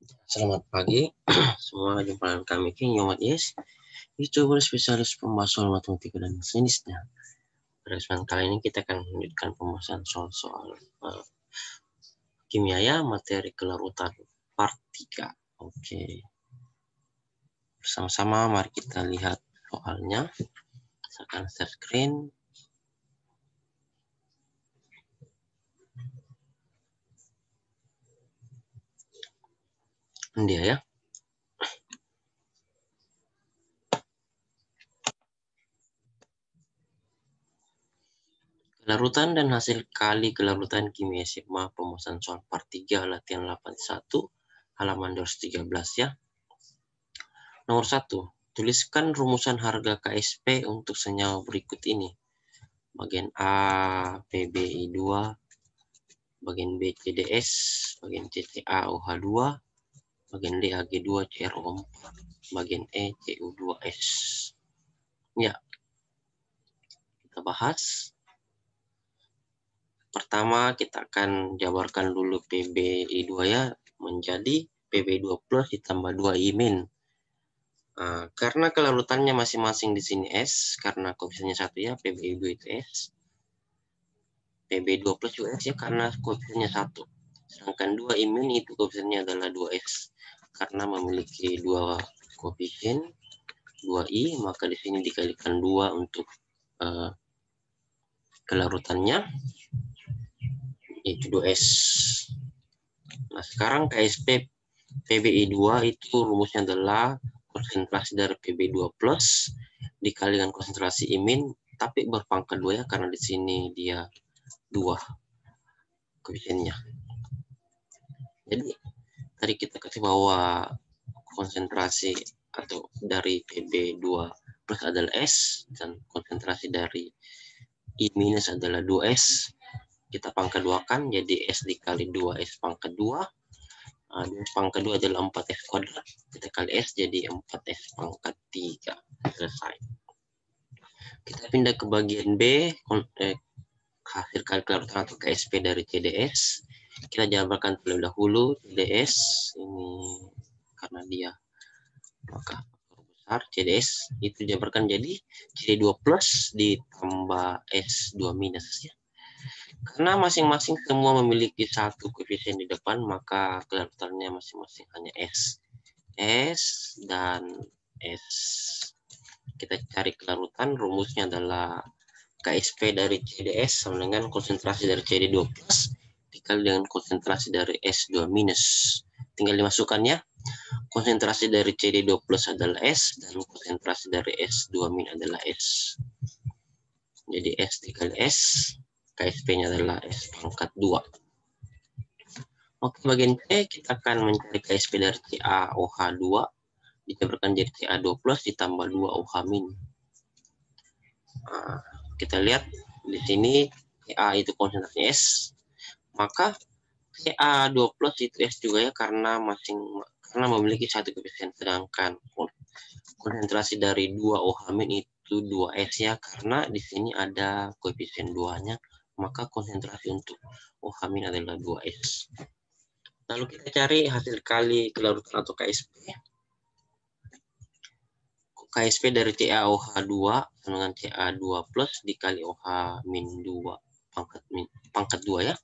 Selamat pagi, semua jumpa dengan kami King Yomat Yes, YouTuber spesialis pembahasan matematika dan jenisnya. Pada kesempatan kali ini kita akan melanjutkan pembahasan soal-soal kimia ya, materi kelarutan part 3. Oke, bersama-sama mari kita lihat soalnya. Saya akan share screen. Dia ya. Kelarutan dan hasil kali kelarutan kimia sigma pembahasan soal part 3 latihan 81 halaman 213 ya. Nomor 1. Tuliskan rumusan harga KSP untuk senyawa berikut ini. Bagian A PbI2, bagian B CDS, bagian C CaOH2, bagian D Ag2 CrO4, bagian E Cu2S. Ya, kita bahas. Pertama kita akan jabarkan dulu PbI2 ya, menjadi Pb2 plus ditambah 2I min. Karena kelarutannya masing-masing di sini S, karena koefisiennya 1 ya, PbI2 itu S. PB2 plus juga S ya, karena koefisiennya 1. Sedangkan 2 imin itu koefisiennya adalah 2S. Karena memiliki 2 koefisien, 2I, maka di sini dikalikan 2 untuk kelarutannya, itu 2S. Nah, sekarang KSP PbI2 itu rumusnya adalah konsentrasi dari PB2 plus dikalikan konsentrasi imin, tapi berpangkat 2 ya, karena di sini dia 2 koefisiennya. Jadi tadi kita kasih bahwa konsentrasi atau dari PB2 plus adalah S dan konsentrasi dari I minus adalah 2S. Kita pangkat 2 kan, jadi S dikali 2S pangkat 2. 2S pangkat 2 adalah 4S kuadrat. Kita kali S jadi 4S pangkat 3. Selesai. Kita pindah ke bagian B, hasil kali kelarutan atau KSP dari CDS. Kita jabarkan terlebih dahulu CDS ini karena dia maka besar CDS itu jabarkan jadi CD2 plus ditambah S2 minus ya. Karena masing-masing semua memiliki satu koefisien di depan, maka kelarutannya masing-masing hanya S. S dan S. Kita cari kelarutan, rumusnya adalah KSP dari CDS sama dengan konsentrasi dari CD2 plus dikali dengan konsentrasi dari S2 minus. Tinggal dimasukkan ya. Konsentrasi dari CD2 plus adalah S dan konsentrasi dari S2 min adalah S. Jadi S dikali S, KSP-nya adalah S pangkat 2. Oke, bagian C kita akan mencari KSP dari CaOH2 dijabarkan jadi Ca2 plus ditambah 2OH min. Kita lihat di sini Ca itu konsentrasinya S, maka Ca2 plus itu S juga ya, karena memiliki satu koefisien, sedangkan konsentrasi dari 2OH min itu 2S ya, karena di sini ada koefisien 2-nya, maka konsentrasi untuk OH min adalah 2S. Lalu kita cari hasil kali kelarutan atau KSP. KSP dari CaOH2 dengan Ca2 plus dikali OH min 2 pangkat 2 ya.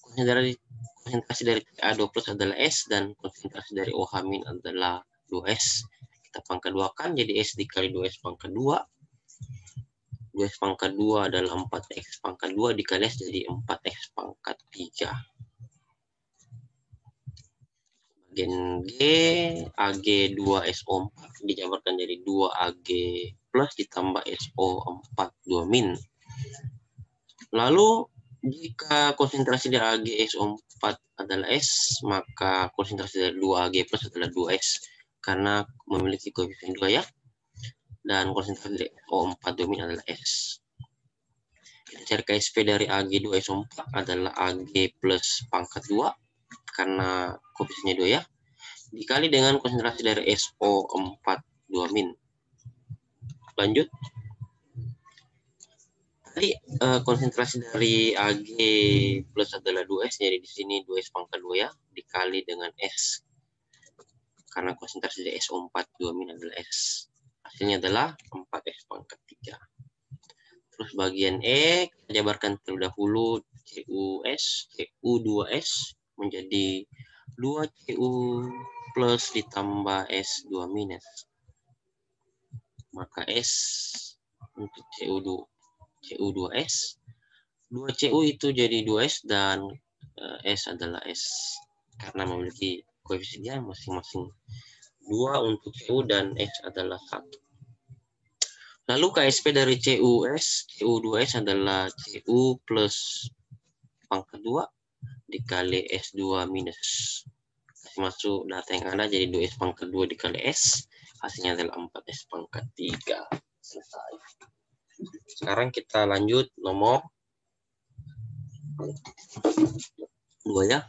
Konsentrasi dari Ca2 plus adalah S dan konsentrasi dari OH min adalah 2S. Kita pangkat 2 kan jadi S dikali 2S pangkat 2. 2S pangkat 2 adalah 4X pangkat 2 dikali S jadi 4X pangkat 3. Bagian G, Ag2SO4 dijabarkan jadi 2Ag plus ditambah SO4 2 min. Lalu jika konsentrasi dari AgSO4 adalah S, maka konsentrasi dari 2Ag plus adalah 2S karena memiliki koefisien 2 ya. Dan konsentrasi dari SO4 2 min adalah S. Kita cari KSP dari Ag2SO4 adalah Ag plus pangkat 2 karena koefisiennya 2 ya, dikali dengan konsentrasi dari SO4 2 min. Lanjut. Tadi konsentrasi dari Ag plus adalah 2S, jadi di sini 2S pangkat 2 ya, dikali dengan S Karena konsentrasi dari SO4 2 min adalah S. Hasilnya adalah 4S pangkat 3. Terus bagian E, kita jabarkan terlebih dahulu CU2S menjadi 2CU plus ditambah S2 minus. Maka S untuk CU2S, 2CU itu jadi 2S dan S adalah S. Karena memiliki koefisiennya masing-masing 2 untuk CU dan S adalah 1. Lalu KSP dari CU2S adalah CU plus pangkat 2 dikali S2 minus. Kasih masuk data yang ada jadi 2S pangkat 2 dikali S. Hasilnya adalah 4S pangkat 3. Selesai. Sekarang kita lanjut nomor 2 ya.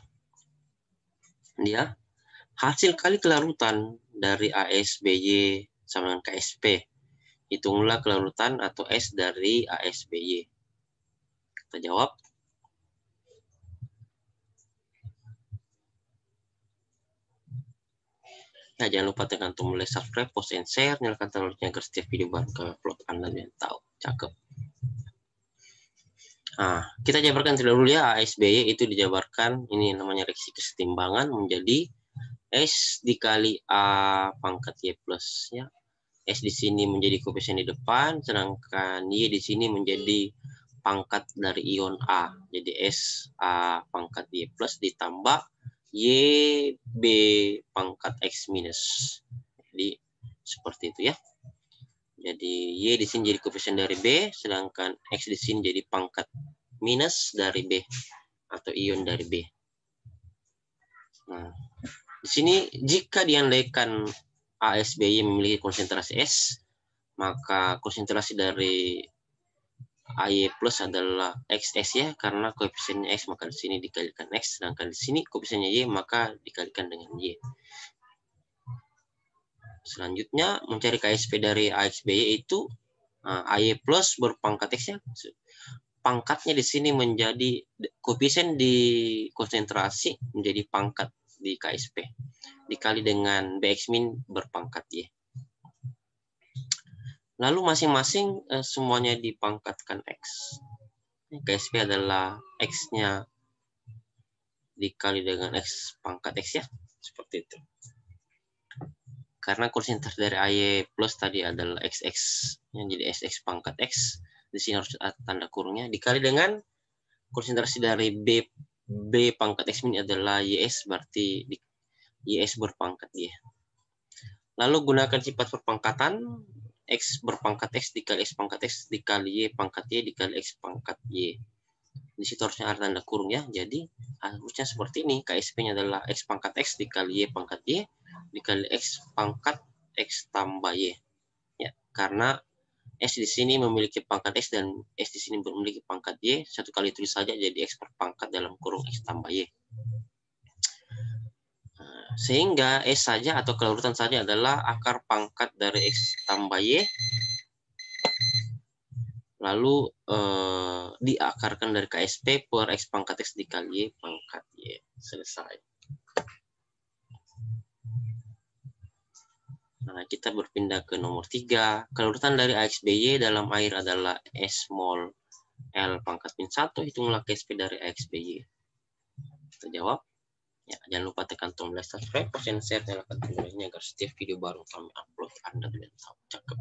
Dia hasil kali kelarutan dari ASBY sama dengan KSP. Hitunglah kelarutan atau S dari ASBY. Kita jawab. Nah, jangan lupa tekan tombol like, subscribe, post, and share. Nyalakan tanda loncengnya agar setiap video baru kami upload Anda yang tahu. Cakep. Nah, kita jabarkan terlebih dahulu ya. ASBY itu dijabarkan, ini namanya reaksi kesetimbangan menjadi S dikali A pangkat Y plus. Ya. S di sini menjadi koefisien di depan, sedangkan Y di sini menjadi pangkat dari ion A. Jadi S A pangkat Y plus ditambah Y B pangkat X minus. Jadi seperti itu ya. Jadi Y di sini jadi koefisien dari B, sedangkan X di sini jadi pangkat minus dari B atau ion dari B. Nah, di sini jika diandaikan ASBY memiliki konsentrasi S, maka konsentrasi dari AY plus adalah XS ya, karena koefisiennya X maka di sini dikalikan X, sedangkan di sini koefisiennya Y maka dikalikan dengan Y. Selanjutnya mencari KSP dari ASBY itu AY plus berpangkat X ya. Pangkatnya di sini menjadi koefisien di konsentrasi menjadi pangkat di KSP dikali dengan BX min berpangkat Y. Lalu masing-masing semuanya dipangkatkan X. KSP adalah X-nya dikali dengan X pangkat X ya. Seperti itu. Karena konsentrasi dari AY plus tadi adalah XX. Yang jadi SX pangkat X. Di sini harus ada tanda kurungnya. Dikali dengan konsentrasi dari B pangkat X min adalah YS. Berarti YS berpangkat Y. Lalu gunakan sifat perpangkatan. X berpangkat X dikali X pangkat X dikali Y pangkat Y dikali X pangkat Y. Di situ harusnya ada tanda kurung ya. Jadi harusnya seperti ini. KSP-nya adalah X pangkat X dikali Y pangkat Y dikali X pangkat X tambah Y. Ya, karena S di sini memiliki pangkat X dan S di sini memiliki pangkat Y. Satu kali tulis saja jadi X berpangkat dalam kurung X tambah Y. Sehingga S saja atau kelarutan saja adalah akar pangkat dari X tambah Y. Lalu diakarkan dari KSP per X pangkat X dikali Y pangkat Y. Selesai. Nah, kita berpindah ke nomor 3. Kelarutan dari AXBY dalam air adalah S mol L pangkat min 1. Hitunglah KSP dari AXBY. Kita jawab. Ya, jangan lupa tekan tombol like, subscribe, post, and share, nyalakan tombolnya agar setiap video baru kami upload Anda bisa tahu. Cakep.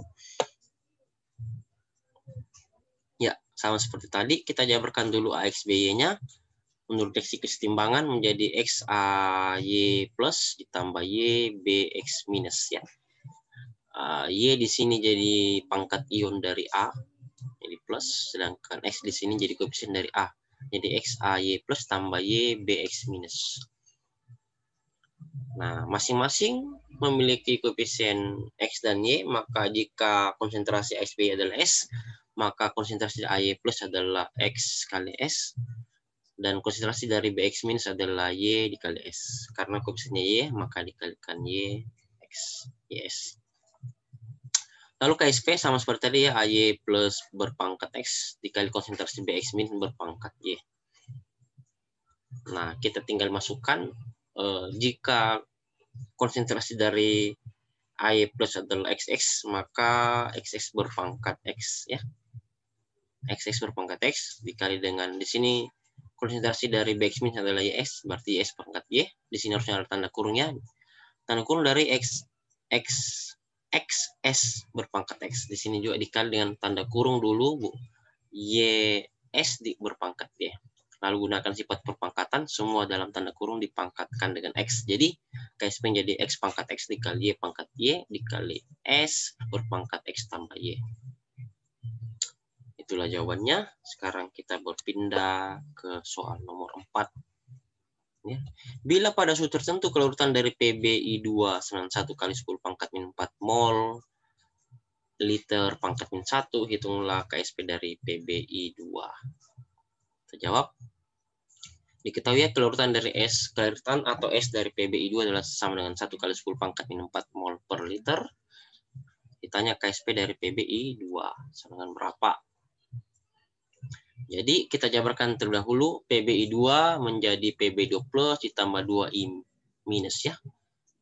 Ya, sama seperti tadi, kita jabarkan dulu AXBY-nya. Menurut reaksi kesetimbangan menjadi XAY plus ditambah Y BX minus ya. Y di sini jadi pangkat ion dari A, jadi plus, sedangkan X di sini jadi koefisien dari A. Jadi XAY plus tambah Y BX minus. Nah, masing-masing memiliki koefisien X dan Y, maka jika konsentrasi AXBY adalah S, maka konsentrasi AY plus adalah X kali S, dan konsentrasi dari BX minus adalah Y dikali S. Karena koefisiennya Y, maka dikalikan Y, X, YS. Lalu KSP sama seperti tadi ya, AY plus berpangkat X dikali konsentrasi BX min berpangkat Y. Nah, kita tinggal masukkan jika konsentrasi dari AY plus adalah XX, maka XX berpangkat X ya. XX berpangkat X dikali dengan di sini konsentrasi dari BX min adalah YS, berarti YS pangkat Y. Di sini harusnya ada tanda kurungnya. Tanda kurung dari XS berpangkat X. Di sini juga dikali dengan tanda kurung dulu, Bu. YS berpangkat Y. Lalu gunakan sifat perpangkatan, semua dalam tanda kurung dipangkatkan dengan X. Jadi, KSP menjadi X pangkat X dikali Y pangkat Y dikali S berpangkat X tambah Y. Itulah jawabannya. Sekarang kita berpindah ke soal nomor 4. Ya. Bila pada suhu tertentu kelarutan dari PbI2 sama 1 kali 10 pangkat min 4 mol liter pangkat min 1, hitunglah KSP dari PbI2. Kita jawab. Diketahui ya kelarutan dari kelarutan atau S dari PbI2 adalah sama dengan 1 kali 10 pangkat min 4 mol per liter. Ditanya KSP dari PbI2 sama dengan berapa? Jadi kita jabarkan terlebih dahulu. PbI2 menjadi Pb2 plus ditambah 2I minus ya.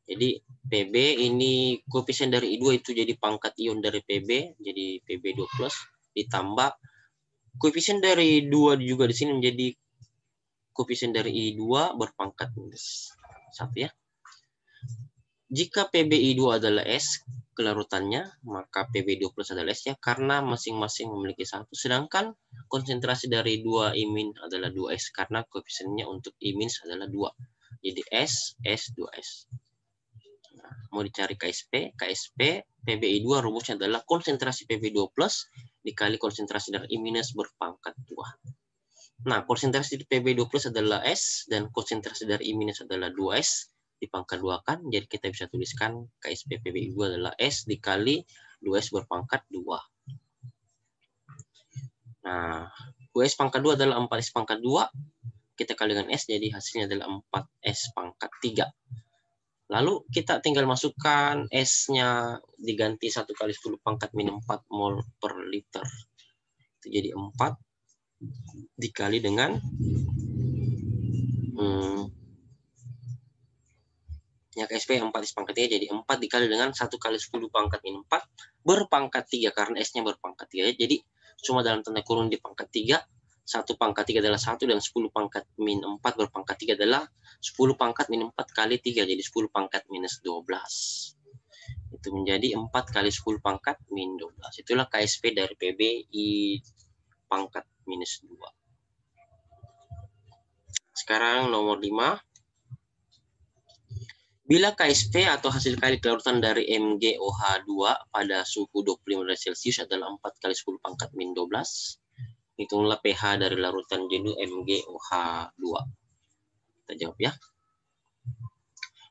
Jadi Pb ini koefisien dari I2 itu jadi pangkat ion dari Pb, jadi Pb2 plus ditambah koefisien dari 2 juga di sini menjadi koefisien dari I2 berpangkat minus 1 ya. Jika PbI2 adalah S kelarutannya, maka Pb2 plus adalah S ya, karena masing-masing memiliki 1. Sedangkan konsentrasi dari 2I min adalah 2S, karena koefisiennya untuk I min adalah 2. Jadi S, S, 2S. Nah, mau dicari KSP, KSP PbI2 rumusnya adalah konsentrasi Pb2 plus dikali konsentrasi dari I minus berpangkat 2. Nah, konsentrasi di Pb2 plus adalah S, dan konsentrasi dari I minus adalah 2S. Dipangkat 2 kan, jadi kita bisa tuliskan KSP PbI2 adalah S dikali 2S berpangkat 2. Nah, 2S pangkat 2 adalah 4S pangkat 2. Kita kali dengan S, jadi hasilnya adalah 4S pangkat 3. Lalu kita tinggal masukkan S-nya diganti 1 kali 10 pangkat min 4 mol per liter. Itu jadi 4 dikali dengan ya KSP 4 pangkat 3, jadi 4 dikali dengan 1 kali 10 pangkat min 4 berpangkat 3 karena S-nya berpangkat 3. Jadi cuma dalam tanda kurung di pangkat 3, 1 pangkat 3 adalah 1 dan 10 pangkat min 4 berpangkat 3 adalah 10 pangkat min 4 kali 3, jadi 10 pangkat minus 12. Itu menjadi 4 kali 10 pangkat min 12. Itulah KSP dari PbI pangkat minus 2. Sekarang nomor 5. Bila KSP atau hasil kali kelarutan dari MgOH2 pada suhu 25 derajat Celcius adalah 4 kali 10 pangkat min 12, hitunglah pH dari larutan jenuh MgOH2. Kita jawab ya.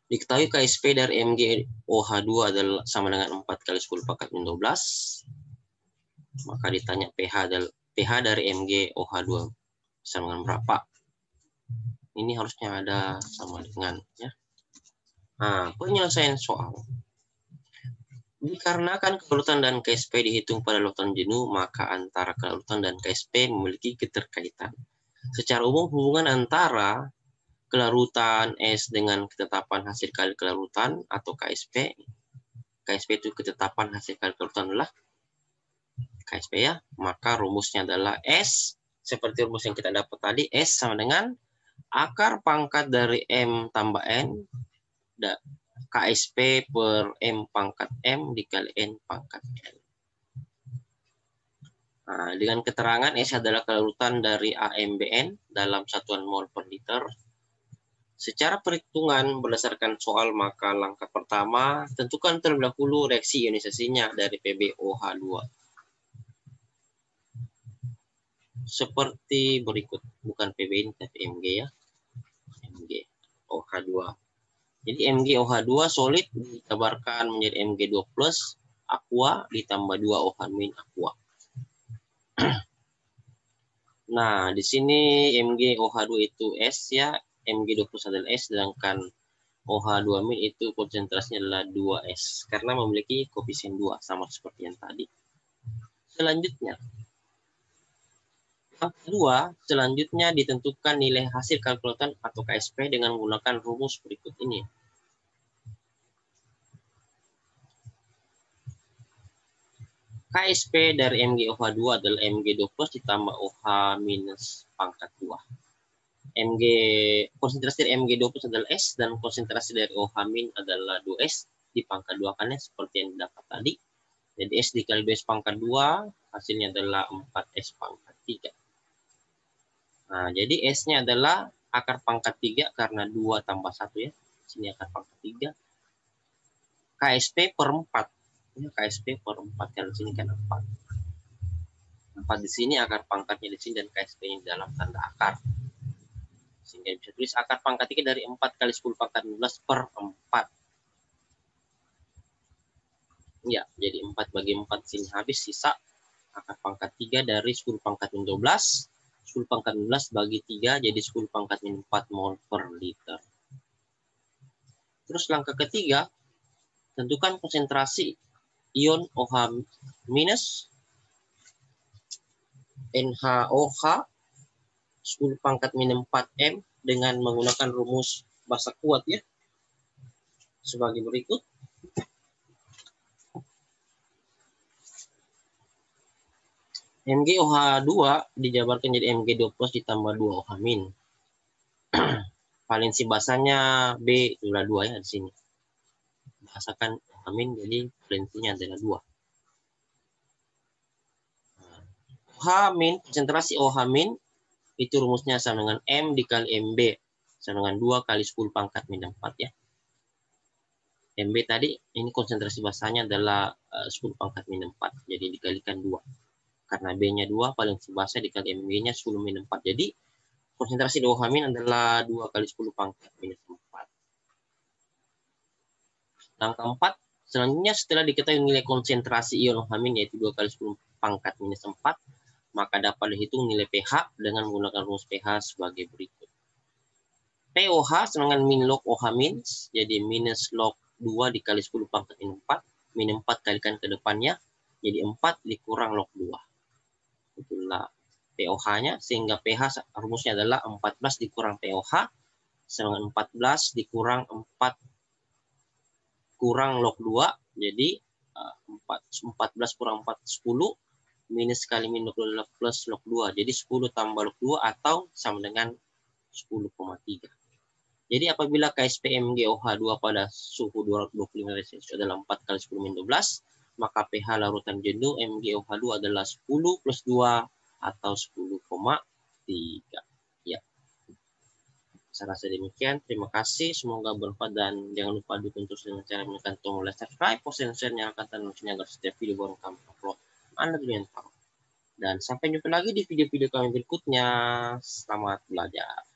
Diketahui KSP dari MgOH2 adalah sama dengan 4 kali 10 pangkat min 12, maka ditanya pH dari MgOH2 sama dengan berapa? Ini harusnya ada sama dengan ya. Nah, penyelesaian soal. Dikarenakan kelarutan dan KSP dihitung pada larutan jenuh, maka antara kelarutan dan KSP memiliki keterkaitan. Secara umum, hubungan antara kelarutan S dengan ketetapan hasil kali kelarutan atau KSP itu ketetapan hasil kali kelarutan adalah KSP ya, maka rumusnya adalah S, seperti rumus yang kita dapat tadi, S sama dengan akar pangkat dari M tambah N, KSP per M pangkat M dikali N pangkat N. Nah, dengan keterangan S adalah kelarutan dari AMBN dalam satuan mol per liter. Secara perhitungan berdasarkan soal, maka langkah pertama, tentukan terlebih dahulu reaksi ionisasinya dari PbOH2. Seperti berikut, bukan Pb ini tapi Mg ya. MgOH2. Jadi MgOH2 solid dikabarkan menjadi Mg2 plus aqua ditambah 2 OH min aqua. Nah, di sini MgOH2 itu S ya, Mg2 plus adalah S, sedangkan OH2 min itu konsentrasinya adalah 2S karena memiliki koefisien 2 sama seperti yang tadi. Selanjutnya, yang kedua, selanjutnya ditentukan nilai hasil kalkulatan atau KSP dengan menggunakan rumus berikut ini. KSP dari MgOH2 adalah Mg2 plus ditambah OH minus pangkat 2. Konsentrasi dari Mg2 plus adalah S dan konsentrasi dari OH min adalah 2S di pangkat 2 kan ya, seperti yang didapat tadi. Jadi S dikali 2S pangkat 2 hasilnya adalah 4S pangkat 3. Nah, jadi S-nya adalah akar pangkat 3 karena 2 tambah 1 ya. Sini akar pangkat 3. KSP per 4. Ya, KSP per 4 kan di sini kan 4. 4 di sini, akar pangkatnya di sini, dan KSP-nya di dalam tanda akar. Sehingga bisa tulis akar pangkat 3 dari 4 kali 10 pangkat 15 per 4. Ya, jadi 4 bagi 4 sini habis, sisa akar pangkat 3 dari 10 pangkat 12. 10 pangkat 15 bagi 3, jadi 10 pangkat 4 mol per liter. Terus langkah ketiga, tentukan konsentrasi ion OH minus NaOH 10 pangkat minus 4M dengan menggunakan rumus basa kuat ya. Sebagai berikut. MgOH2 dijabarkan jadi Mg2 plus ditambah 2 OH min. Valensi basanya B itulah 2 ya di sini. Bahasakan OH min, jadi valensinya adalah 2. OH min, konsentrasi OH min itu rumusnya sama dengan M dikali MB sama dengan 2 kali 10 pangkat minus 4 ya. MB tadi ini konsentrasi basanya adalah 10 pangkat minus 4, jadi dikalikan 2. Karena B-nya 2, valensi basa dikali MB-nya 10 minus 4. Jadi konsentrasi OH min adalah 2 kali 10 pangkat minus 4. Langkah 4, selanjutnya setelah diketahui nilai konsentrasi ion OH min yaitu 2 kali 10 pangkat minus 4, maka dapat dihitung nilai pH dengan menggunakan rumus pH sebagai berikut. POH sama dengan min log OH min, jadi minus log 2 dikali 10 pangkat minus 4, minus 4 kalikan ke depannya, jadi 4 dikurang log 2. Itulah POH-nya, sehingga pH rumusnya adalah 14 dikurang POH, sama dengan 14 dikurang 4 kurang log 2, jadi 14 kurang 4, 10, minus kali min log 2 adalah plus log 2, jadi 10 tambah log 2 atau sama dengan 10,3. Jadi apabila KSP MgOH2 pada suhu 225 derajat Celcius adalah 4 kali 10 min 12, maka pH larutan jenuh MgOH2 adalah 10 plus 2 atau 10,3. Ya. Saya rasa demikian. Terima kasih. Semoga bermanfaat dan jangan lupa dukung terus dengan cara menekan tombol like, subscribe, post, dan share, nyalakan tanda loncengnya agar setiap video baru kami upload Anda duluan tahu. Dan sampai jumpa lagi di video-video kami berikutnya. Selamat belajar.